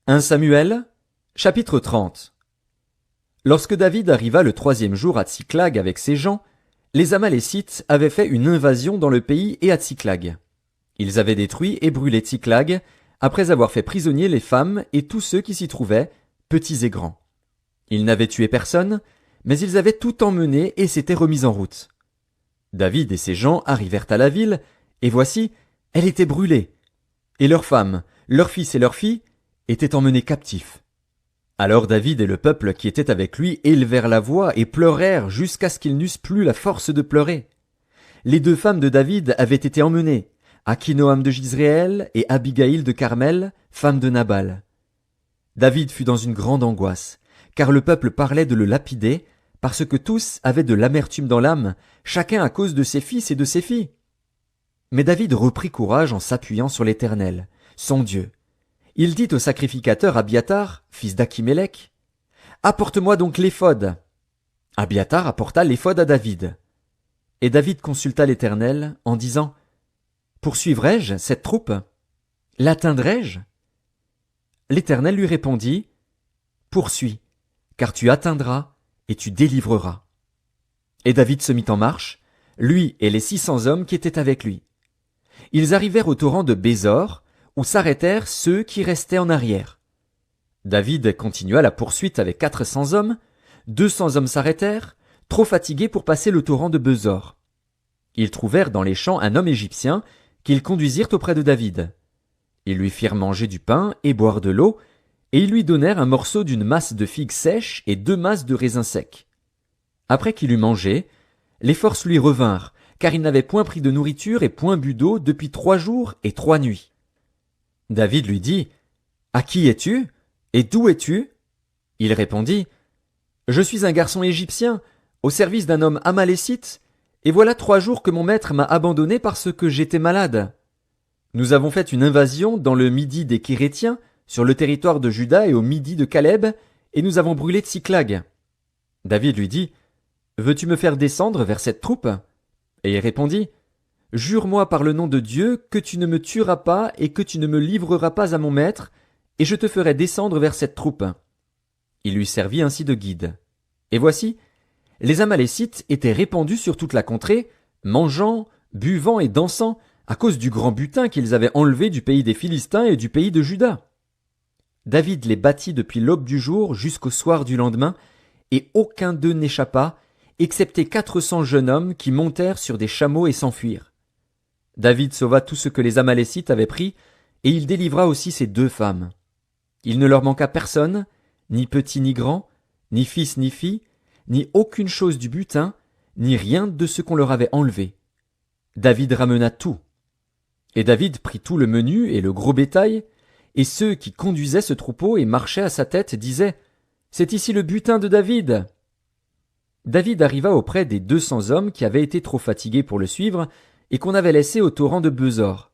1 Samuel, chapitre 30. Lorsque David arriva le 3e jour à Tsiklag avec ses gens, les Amalécites avaient fait une invasion dans le pays et à Tsiklag. Ils avaient détruit et brûlé Tsiklag, après avoir fait prisonniers les femmes et tous ceux qui s'y trouvaient, petits et grands. Ils n'avaient tué personne, mais ils avaient tout emmené et s'étaient remis en route. David et ses gens arrivèrent à la ville, et voici, elle était brûlée. Et leurs femmes, leurs fils et leurs filles étaient emmenés captifs. Alors David et le peuple qui était avec lui élevèrent la voix et pleurèrent jusqu'à ce qu'ils n'eussent plus la force de pleurer. Les 2 femmes de David avaient été emmenées, Akinoam de Jizréel et Abigaïl de Carmel, femme de Nabal. David fut dans une grande angoisse, car le peuple parlait de le lapider, parce que tous avaient de l'amertume dans l'âme, chacun à cause de ses fils et de ses filles. Mais David reprit courage en s'appuyant sur l'Éternel, son Dieu. Il dit au sacrificateur Abiathar, fils d'Achimélec, « Apporte-moi donc l'éphod. » Abiathar apporta l'éphod à David. Et David consulta l'Éternel en disant, « Poursuivrai-je cette troupe? L'atteindrai-je » L'Éternel lui répondit, « Poursuis, car tu atteindras et tu délivreras. » Et David se mit en marche, lui et les 600 hommes qui étaient avec lui. Ils arrivèrent au torrent de Bézor, où s'arrêtèrent ceux qui restaient en arrière. David continua la poursuite avec 400 hommes, 200 hommes s'arrêtèrent, trop fatigués pour passer le torrent de Bézor. Ils trouvèrent dans les champs un homme égyptien qu'ils conduisirent auprès de David. Ils lui firent manger du pain et boire de l'eau, et ils lui donnèrent un morceau d'une masse de figues sèches et 2 masses de raisins secs. Après qu'il eut mangé, les forces lui revinrent, car il n'avait point pris de nourriture et point bu d'eau depuis 3 jours et 3 nuits. David lui dit, « À qui es-tu? Et d'où es-tu? » Il répondit, « Je suis un garçon égyptien, au service d'un homme amalécite, et voilà 3 jours que mon maître m'a abandonné parce que j'étais malade. Nous avons fait une invasion dans le midi des Kérétiens, sur le territoire de Juda et au midi de Caleb, et nous avons brûlé Tsiklag. » David lui dit, « Veux-tu me faire descendre vers cette troupe? » Et il répondit, « Jure-moi par le nom de Dieu que tu ne me tueras pas et que tu ne me livreras pas à mon maître, et je te ferai descendre vers cette troupe. » Il lui servit ainsi de guide. Et voici, les Amalécites étaient répandus sur toute la contrée, mangeant, buvant et dansant, à cause du grand butin qu'ils avaient enlevé du pays des Philistins et du pays de Juda. David les battit depuis l'aube du jour jusqu'au soir du lendemain, et aucun d'eux n'échappa, excepté 400 jeunes hommes qui montèrent sur des chameaux et s'enfuirent. David sauva tout ce que les Amalécites avaient pris, et il délivra aussi ses 2 femmes. Il ne leur manqua personne, ni petit ni grand, ni fils ni fille, ni aucune chose du butin, ni rien de ce qu'on leur avait enlevé. David ramena tout. Et David prit tout le menu et le gros bétail, et ceux qui conduisaient ce troupeau et marchaient à sa tête disaient, « C'est ici le butin de David. » David arriva auprès des 200 hommes qui avaient été trop fatigués pour le suivre et qu'on avait laissés au torrent de Bézor.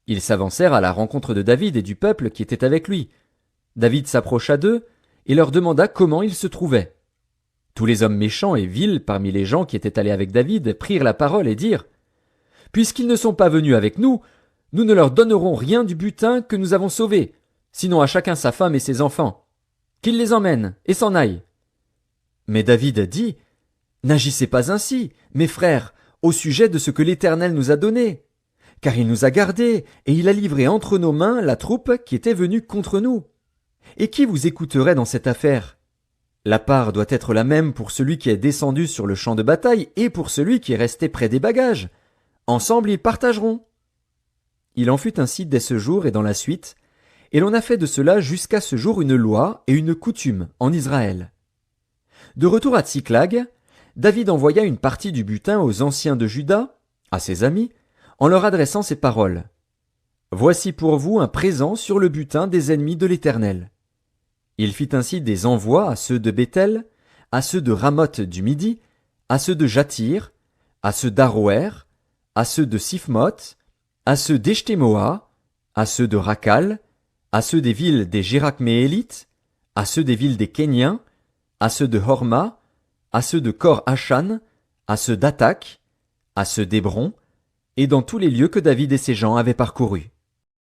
Ils s'avancèrent à la rencontre de David et du peuple qui était avec lui. David s'approcha d'eux et leur demanda comment ils se trouvaient. Tous les hommes méchants et vils parmi les gens qui étaient allés avec David prirent la parole et dirent, « Puisqu'ils ne sont pas venus avec nous, nous ne leur donnerons rien du butin que nous avons sauvé, sinon à chacun sa femme et ses enfants. Qu'ils les emmènent et s'en aillent. » Mais David dit, « N'agissez pas ainsi, mes frères, au sujet de ce que l'Éternel nous a donné, car il nous a gardés, et il a livré entre nos mains la troupe qui était venue contre nous. Et qui vous écouterait dans cette affaire? La part doit être la même pour celui qui est descendu sur le champ de bataille et pour celui qui est resté près des bagages. Ensemble ils partageront. » Il en fut ainsi dès ce jour et dans la suite, et l'on a fait de cela jusqu'à ce jour une loi et une coutume en Israël. De retour à Tsiklag, David envoya une partie du butin aux anciens de Juda, à ses amis, en leur adressant ces paroles. « Voici pour vous un présent sur le butin des ennemis de l'Éternel. » Il fit ainsi des envois à ceux de Béthel, à ceux de Ramoth du Midi, à ceux de Jatir, à ceux d'Aroer, à ceux de Siphmoth, à ceux d'Eshtemoa, à ceux de Rakal, à ceux des villes des Jérakméélites, à ceux des villes des Kéniens, à ceux de Horma, à ceux de Kor-Achan, à ceux d'Atak, à ceux d'Hébron, et dans tous les lieux que David et ses gens avaient parcourus.